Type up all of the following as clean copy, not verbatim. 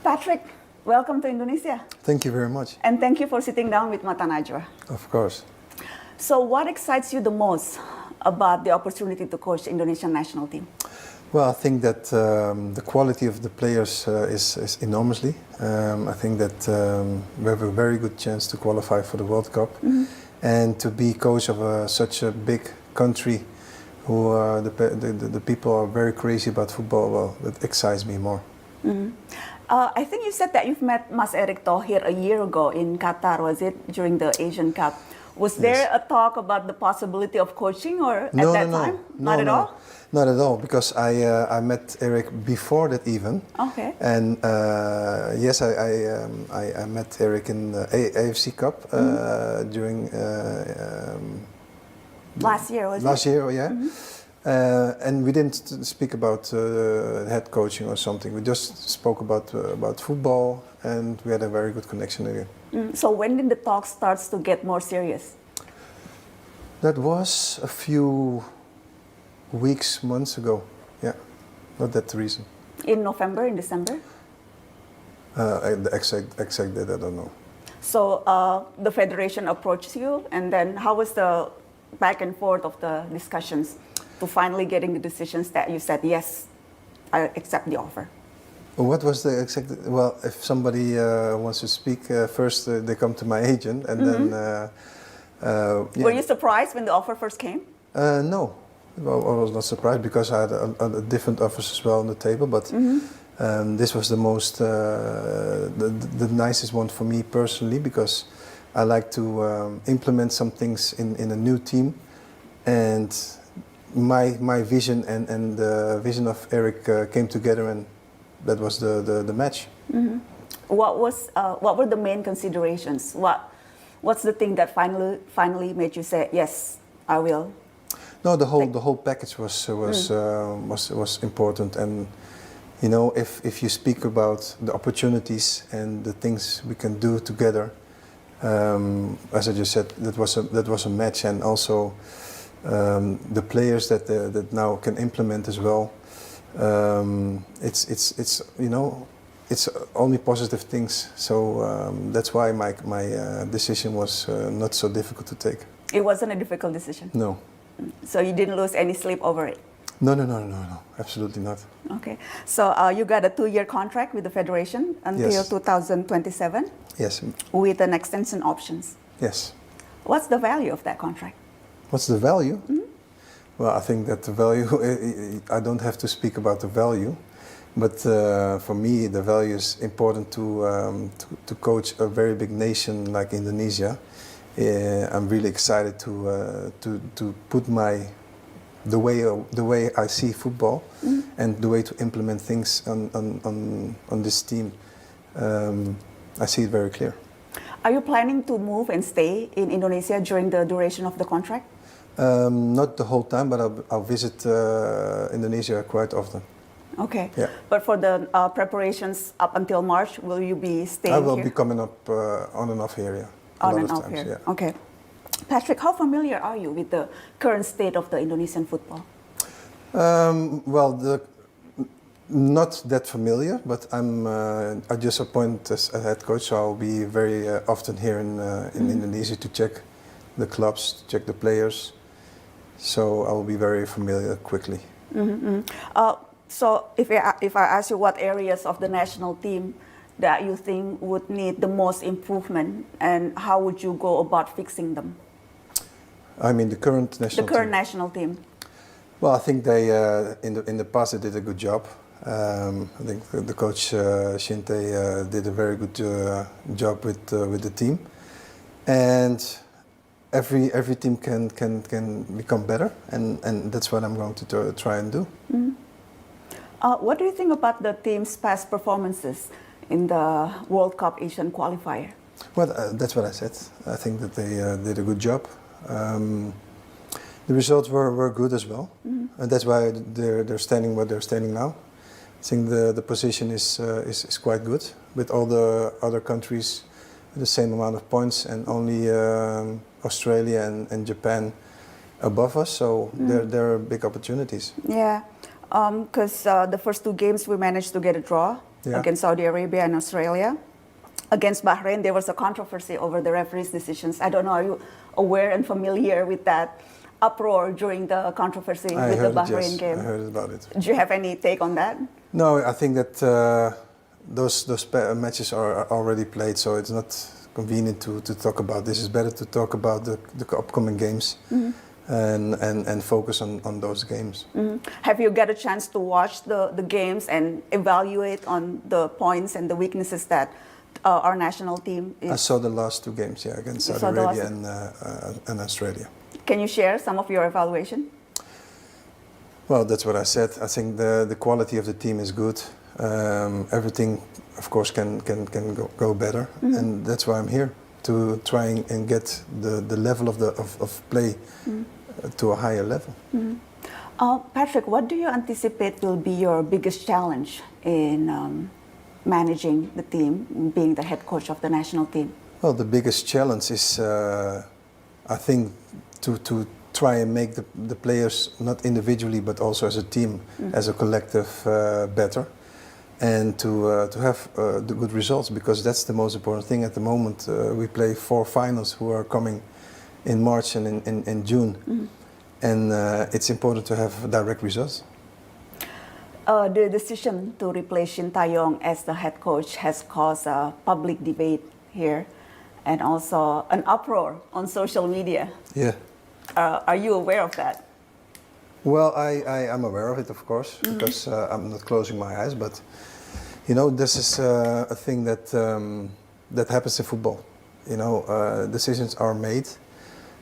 Petrick, welcome to Indonesia. Thank you very much. And thank you for sitting down with Mata Najwa. Of course. So what excites you the most about the opportunity to coach the Indonesian national team? Well, I think that the quality of the players is enormously. I think that we have a very good chance to qualify for the World Cup. And to be coach of such a big country who the people are very crazy about football, well, that excites me more. I think you said that you've met Mas Erick Thohir a year ago in Qatar, was it, during the Asian Cup? Was there a talk about the possibility of coaching or at that time? Not at all? Not at all, because I met Eric before that even. Okay. And yes, I met Eric in the AFC Cup during... last year, was it? Last year, yeah. And we didn't speak about head coaching or something. We just spoke about football, and we had a very good connection again. So when did the talk start to get more serious? That was a few weeks, months ago. Yeah, not that reason. In November, in December? The exact date, I don't know. So the federation approached you, and then how was the back and forth of the discussions to finally getting the decisions that you said, yes, I accept the offer? What was the exact... Well, if somebody wants to speak, first they come to my agent, and then... Yeah. Were you surprised when the offer first came? No, well, I was not surprised because I had different offers as well on the table, but this was the most, the nicest one for me personally, because I like to implement some things in a new team, and my vision and the vision of Eric came together, and that was the match. What were the main considerations? What's the thing that finally made you say, yes, I will? No, the whole package was important, and you know, if you speak about the opportunities and the things we can do together, as I just said, that was a match, and also the players that now can implement as well. It's you know, it's only positive things, so that's why my decision was not so difficult to take. It wasn't a difficult decision? No. So you didn't lose any sleep over it? No, absolutely not. Okay, so you got a 2-year contract with the federation until 2027? Yes. With an extension options? Yes. What's the value of that contract? What's the value? Well, I think that the value, I don't have to speak about the value, but for me the value is important to coach a very big nation like Indonesia. I'm really excited to put the way I see football and the way to implement things on this team. I see it very clear. Are you planning to move and stay in Indonesia during the duration of the contract? Not the whole time, but I'll visit Indonesia quite often. Okay. Yeah. But for the preparations up until March, will you be staying here? I will be coming up on and off here, yeah. On and off here, yeah. Okay. Petrick, how familiar are you with the current state of the Indonesian football? Well, not that familiar, but I just appointed as a head coach, so I'll be very often here in Indonesia to check the clubs, check the players. So I will be very familiar quickly. So if I ask you what areas of the national team that you think would need the most improvement, and how would you go about fixing them? I mean the current national team. The current national team. Well, I think they in the past they did a good job. I think the coach Shinte did a very good job with the team, and every team can become better, and that's what I'm going to try and do. What do you think about the team's past performances in the World Cup Asian qualifier? Well, that's what I said. I think that they did a good job. The results were good as well, and that's why they're standing where they're standing now. I think the position is quite good with all the other countries with the same amount of points, and only Australia and Japan above us. So there are big opportunities. Yeah, because the first 2 games we managed to get a draw. against Saudi Arabia and Australia. Against Bahrain, there was a controversy over the referee's decisions. I don't know, are you aware and familiar with that uproar during the controversy with the Bahrain game? I heard about it. Do you have any take on that? No, I think that those matches are already played, so it's not convenient to talk about this. It's better to talk about the upcoming games and focus on those games. Have you got a chance to watch the games and evaluate on the points and the weaknesses that our national team is? I saw the last two games, against Saudi Arabia and Australia. Can you share some of your evaluation? Well, that's what I said. I think the quality of the team is good. Everything, of course, can go better, and that's why I'm here, to try and get the level of play to a higher level. Petrick, what do you anticipate will be your biggest challenge in managing the team, being the head coach of the national team? Well, the biggest challenge is, I think, to try and make the players, not individually but also as a team, as a collective, better, and to have the good results, because that's the most important thing at the moment. We play 4 finals who are coming in March and in June, and it's important to have direct results. The decision to replace Shin Tae-yong as the head coach has caused a public debate here and also an uproar on social media. Yeah. Are you aware of that? Well, I am aware of it, of course, because I'm not closing my eyes. But you know, this is a thing that that happens in football. You know, decisions are made.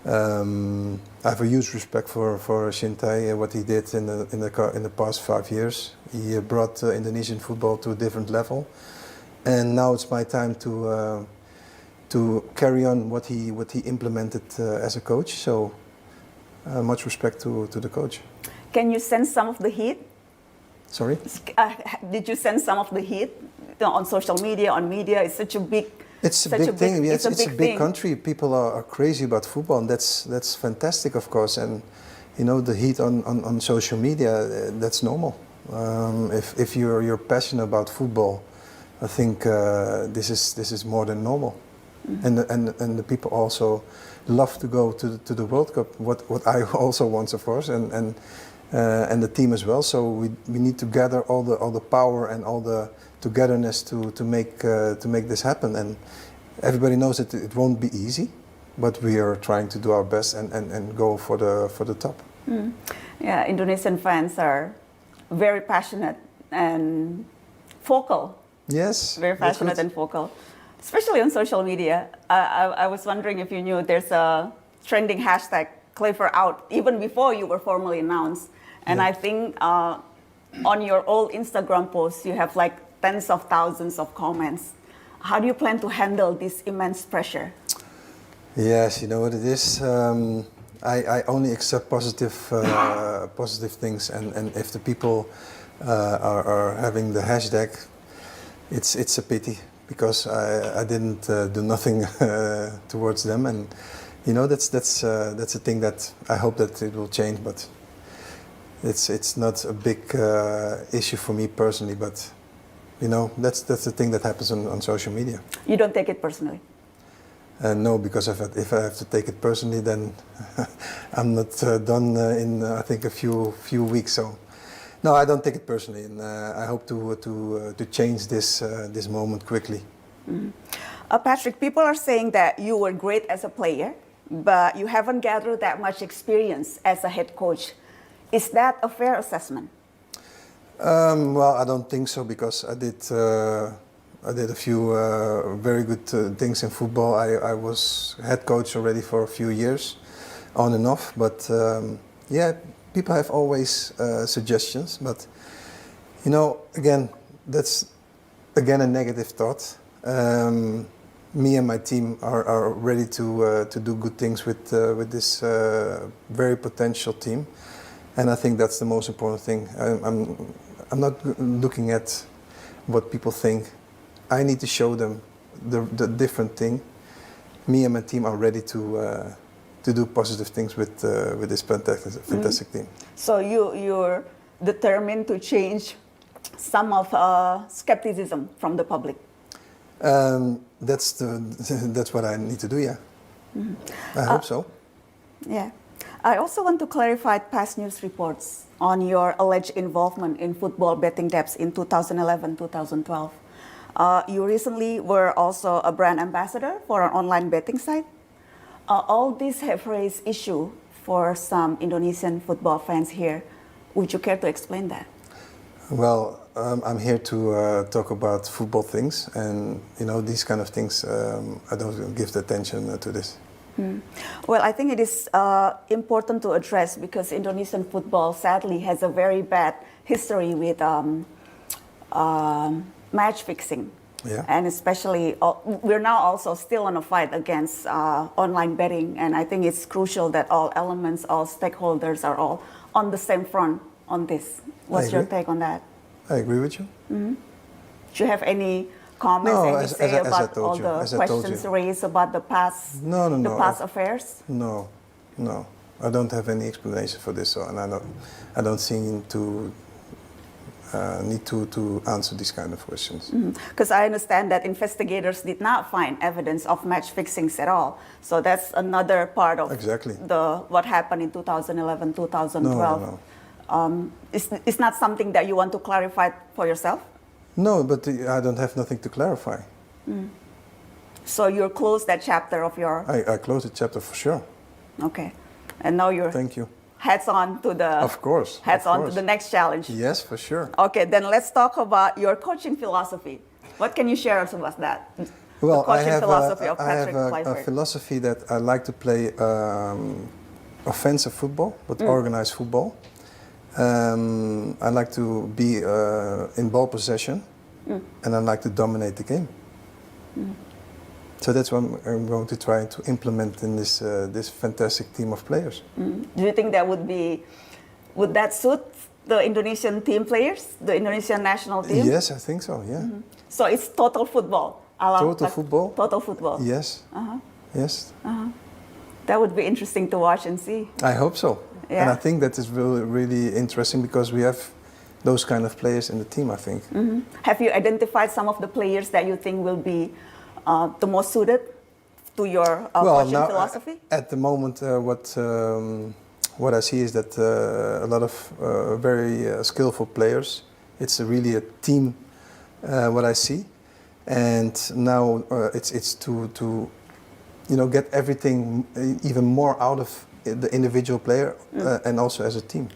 I have a huge respect for Shin Tae, what he did in the past 5 years. He brought Indonesian football to a different level, and now it's my time to carry on what he implemented as a coach. So. Much respect to the coach. Can you sense some of the heat? Sorry? Did you sense some of the heat on social media, on media? It's such a big... It's a big thing. It's a big country. People are crazy about football, and that's fantastic, of course. And you know, the heat on social media, that's normal. If you're passionate about football, I think this is more than normal. And the people also love to go to the World Cup. What I also want, of course, and the team as well. So we need to gather all the power and all the togetherness to make this happen. And everybody knows that it won't be easy, but we are trying to do our best and go for the top. Yeah, Indonesian fans are very passionate and vocal. Yes, very passionate and vocal. Especially on social media. I was wondering if you knew there's a trending hashtag, Kluivert out, even before you were formally announced. And I think on your old Instagram posts, you have like tens of thousands of comments. How do you plan to handle this immense pressure? Yes, you know what it is. I only accept positive things, and if the people are having the hashtag, it's a pity. Because I didn't do nothing towards them, and you know that's a thing that I hope that it will change. But it's not a big issue for me personally. But you know that's the thing that happens on social media. You don't take it personally? No, because if I have to take it personally, then I'm not done in I think a few weeks. So. No, I don't take it personally, and I hope to change this moment quickly. Petrick, people are saying that you were great as a player, but you haven't gathered that much experience as a head coach. Is that a fair assessment? Well, I don't think so, because I did a few very good things in football. I was head coach already for a few years, on and off, but yeah. People have always suggestions, but you know, again, that's a negative thought. Me and my team are ready to do good things with this very potential team, and I think that's the most important thing. I'm not looking at what people think. I need to show them the different thing. Me and my team are ready to do positive things with this fantastic team. So you're determined to change some of skepticism from the public. That's what I need to do. Yeah, I hope so. Yeah. I also want to clarify past news reports on your alleged involvement in football betting debts in 2011-2012. You recently were also a brand ambassador for an online betting site. All these have raised issue for some Indonesian football fans here. Would you care to explain that? Well, I'm here to talk about football things, and these kind of things. I don't give the attention to this. Well, I think it is important to address because Indonesian football sadly has a very bad history with match fixing. Yeah. And especially, we're now also still on a fight against online betting, and I think it's crucial that all elements, all stakeholders are all on the same front on this. What's your take on that? I agree with you. Do you have any comments and say about all the questions raised about the past, past affairs? No. I don't have any explanation for this, and I don't see to need to answer these kind of questions. Because I understand that investigators did not find evidence of match fixings at all. So that's another part of what happened in 2011, 2012. No. It's not something that you want to clarify for yourself? No, but I don't have nothing to clarify. So you closed that chapter of your... I closed the chapter for sure. Okay. And now you're... Thank you. Heads on to the... Of course. Heads on to the next challenge. Yes, for sure. Okay, then let's talk about your coaching philosophy. What can you share with us about that? Well, the coaching philosophy of I Petrick have Kluivert. a philosophy that I like to play offensive football, but organized football. I like to be in ball possession, and I like to dominate the game. So that's what I'm going to try to implement in this fantastic team of players. Do you think that would that suit the Indonesian team players, the Indonesian national team? Yes, I think so. Yeah. So it's total football. Total football. Total football. Yes. Yes. That would be interesting to watch and see. I hope so. Yeah. And I think that is really, really interesting because we have those kind of players in the team, I think. Have you identified some of the players that you think will be the most suited to your coaching philosophy? At the moment, what I see is that a lot of very skillful players. It's really a team, what I see. And now it's to get everything even more out of the individual player and also as a team.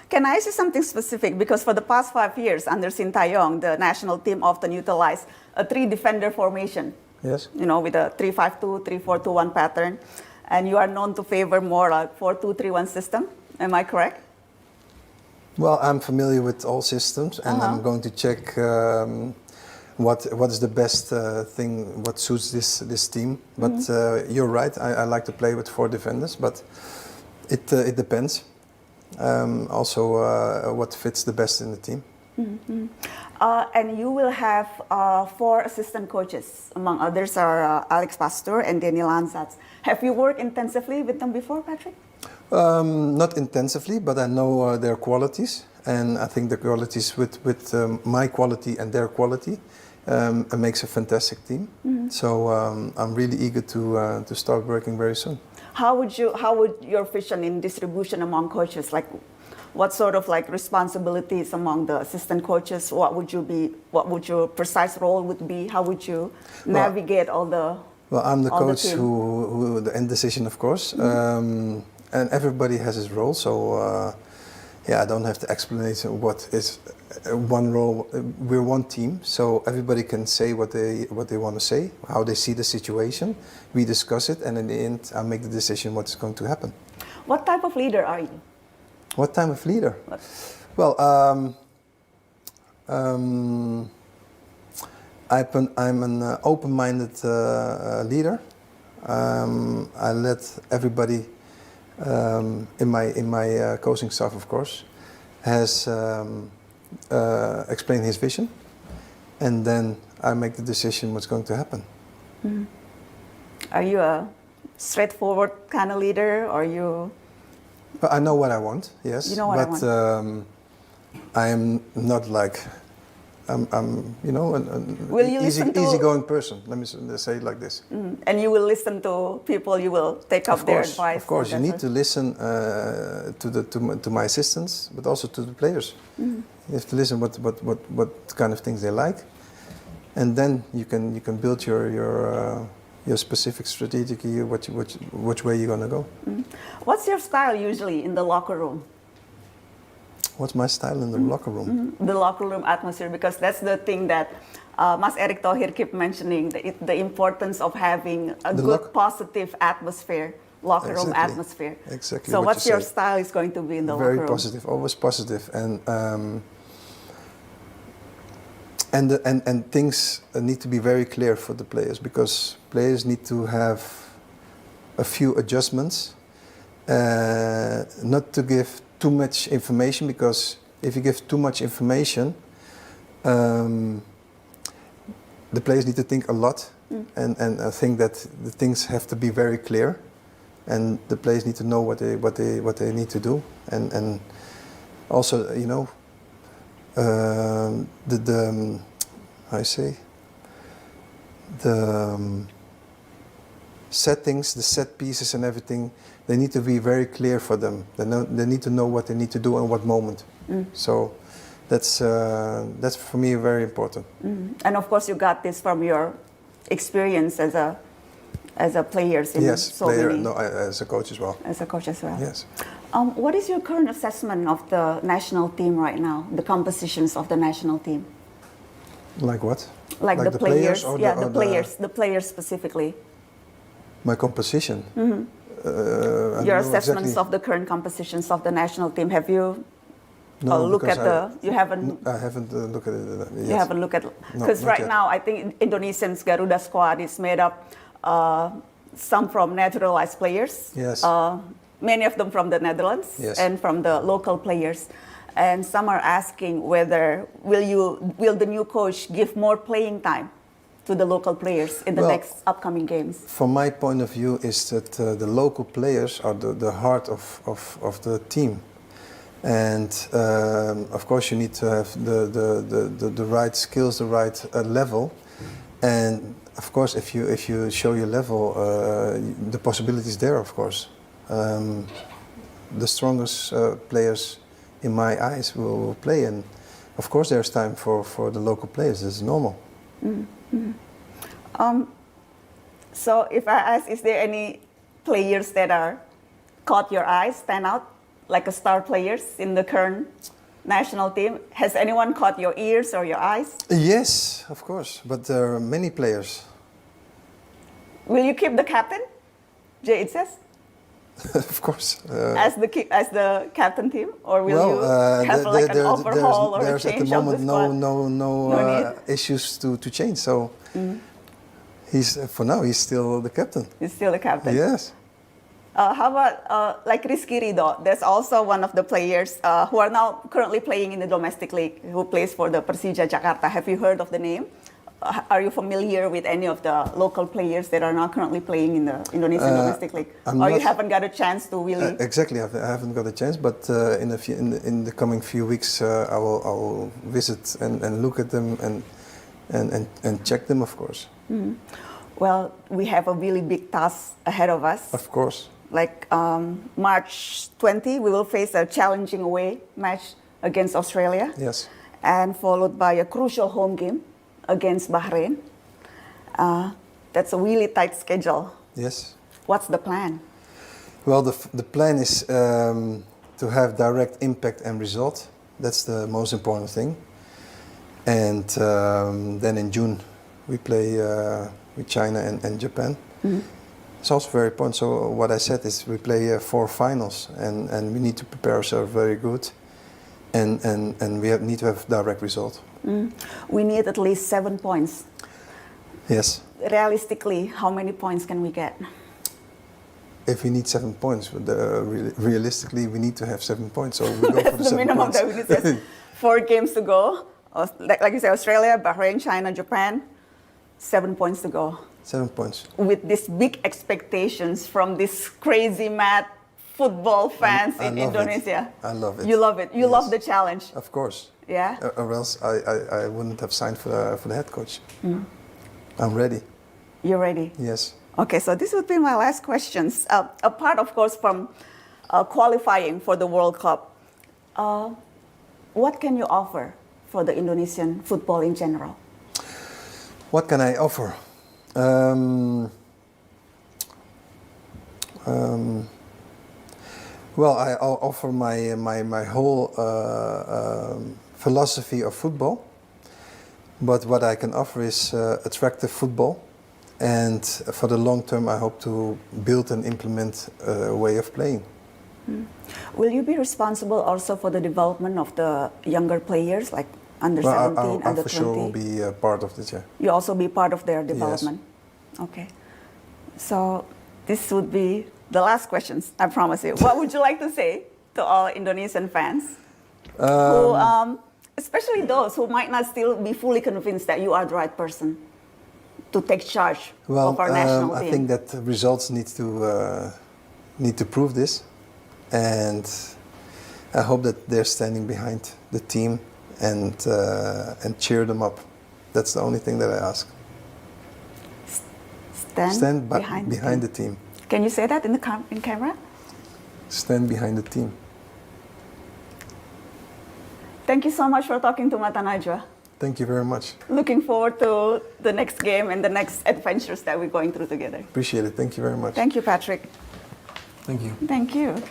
Can I ask you something specific? Because for the past 5 years under Sintayong, the national team often utilized a 3-defender formation. Yes. With a 3-5-2, 3-4-2-1 pattern. And you are known to favor more like 4-2-3-1 system. Am I correct? Well, I'm familiar with all systems, and I'm going to check what is the best thing, what suits this team. But you're right, I like to play with 4 defenders, but it depends. Also, what fits the best in the team. And you will have 4 assistant coaches. Among others are Alex Pastor and Daniel Ansatz. Have you worked intensively with them before, Petrick? Not intensively, but I know their qualities, and I think the qualities with my quality and their quality makes a fantastic team. So I'm really eager to start working very soon. How would your vision in distribution among coaches, like what sort of like responsibilities among the assistant coaches? What would your precise role would be? How would you navigate all the? Well, I'm the coach who the end decision, of course, and everybody has his role. So I don't have to explain what is one role. We're one team, so everybody can say what they want to say, how they see the situation. We discuss it, and in the end, I make the decision what's going to happen. What type of leader are you? What type of leader? Well, I'm an open-minded leader. I let everybody in my coaching staff, of course, has explained his vision, and then I make the decision what's going to happen. Are you a straightforward kind of leader, or you? I know what I want. Yes, you know what I want. I am not like, I'm you know, Will you an listen to- easygoing person. Let me say it like this. And you will listen to people, you will take up their advice. Of course, you and need that's to listen to my assistants, but also to the players. You have to listen what kind of things they like, and then you can build your specific strategy, which way you're gonna go. What's your style usually in the locker room? What's my style in the locker room? The locker room atmosphere, because that's the thing that Mas Erick Thohir keep mentioning, the importance of having a good positive atmosphere, locker room atmosphere. Exactly. So what what's you your said. style is going to be in the locker room? Very positive, always positive, and things need to be very clear for the players, because players need to have a few adjustments, not to give too much information, because if you give too much information, the players need to think a lot, and I think that the things have to be very clear, and the players need to know what they need to do, and also, you know, how I say, the settings, the set pieces and everything, they need to be very clear for them. They need to know what they need to do and what moment. So that's for me very important. And of course you got this from your experience as a player in yes, as a coach as well. As a coach as well. Yes. What is your current assessment of the national team right now, the compositions of the national team? Like what? Like the players, or the players specifically. My composition. Your assessments of the current compositions of the national team. Have you looked at you haven't? I haven't looked at it yet. You haven't looked at, because right now I think Indonesian's Garuda squad is made up some from naturalized players. Yes. Many of them from the Netherlands. Yes. And from the local players. And some are asking whether will the new coach give more playing time to the local players in the next upcoming games? From my point of view, is that the local players are the heart of the team, and of course you need to have the right skills, the right level, and of course if you show your level, the possibilities there, of course. The strongest players, in my eyes, will play, and of course there's time for the local players. This is normal. So if I ask, is there any players that are caught your eyes, stand out, like a star players in the current national team? Has anyone caught your ears or your eyes? Yes, of course, but there are many players. Will you keep the captain, Jay Itzes? Of course. As the captain team, or will you have like an overhaul or a change at the moment of the squad? no issues to change. So for now he's still the captain. He's still the captain. Yes. How about like Rizky Ridho? There's also one of the players who are now currently playing in the domestic league, who plays for the Persija Jakarta. Have you heard of the name? Are you familiar with any of the local players that are now currently playing in the Indonesian domestic league? Or you haven't got a chance to really? Exactly, I haven't got a chance, but in the coming few weeks I will visit and look at them and check them, of course. Well, we have a really big task ahead of us. Of course. Like March 20, we will face a challenging away match against Australia. Yes. And followed by a crucial home game against Bahrain. That's a really tight schedule. Yes. What's the plan? Well, the plan is to have direct impact and result. That's the most important thing. And then in June we play with China and Japan. It's also very important. So what I said is we play 4 finals, and we need to prepare ourselves very good, and we need to have direct result. We need at least 7 points. Yes. Realistically, how many points can we get? If we need 7 points, realistically we need to have 7 points. So we go for the 7 points. That's the minimum that we need. Yes. 4 games to go. Like you say, Australia, Bahrain, China, Japan. 7 points to go. 7 points. With these big expectations from this crazy mad football fans I in love it. Indonesia. I love it. You love it. You Yes. love the challenge. Of course. Yeah. Or else I wouldn't have signed for the head coach. I'm ready. You're ready. Yes. Okay, so this would be my last questions. Apart, of course, from qualifying for the World Cup, what can you offer for the Indonesian football in general? What can I offer? Well, I'll offer my whole philosophy of football. But what I can offer is attractive football. And for the long term, I hope to build and implement a way of playing. Will you be responsible also for the development of the younger players, like under 17, I under for 20? sure will be part of this, yeah. You also be part of their development? Yes. Okay. So this would be the last questions, I promise you. What would you like to say to all Indonesian fans, who, especially those who might not still be fully convinced that you are the right person to take charge of our national team? I think that the results need to prove this, and I hope that they're standing behind the team and cheer them up. That's the only thing that I ask. Stand behind the team. Can you say that in camera? Stand behind the team. Thank you so much for talking to Mata Najwa. Thank you very much. Looking forward to the next game and the next adventures that we're going through together. Appreciate it. Thank you very much. Thank you, Petrick. Thank you. Thank you.